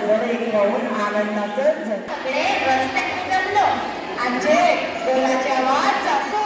सर्व एक राहून आनंदाचं सगळे रस्त्यात जमलो आमचे बोलाचे आवाज असो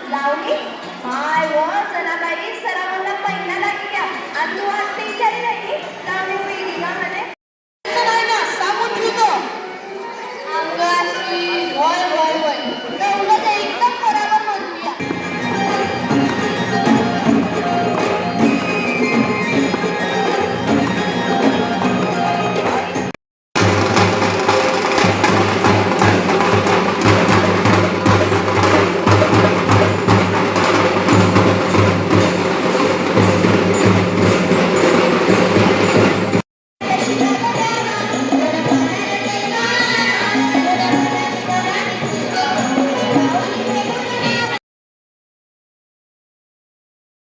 लावली हाय व जनाबाई सरावाला पहिला लागल्या आणि तू आज ते विचारी राहिली लावली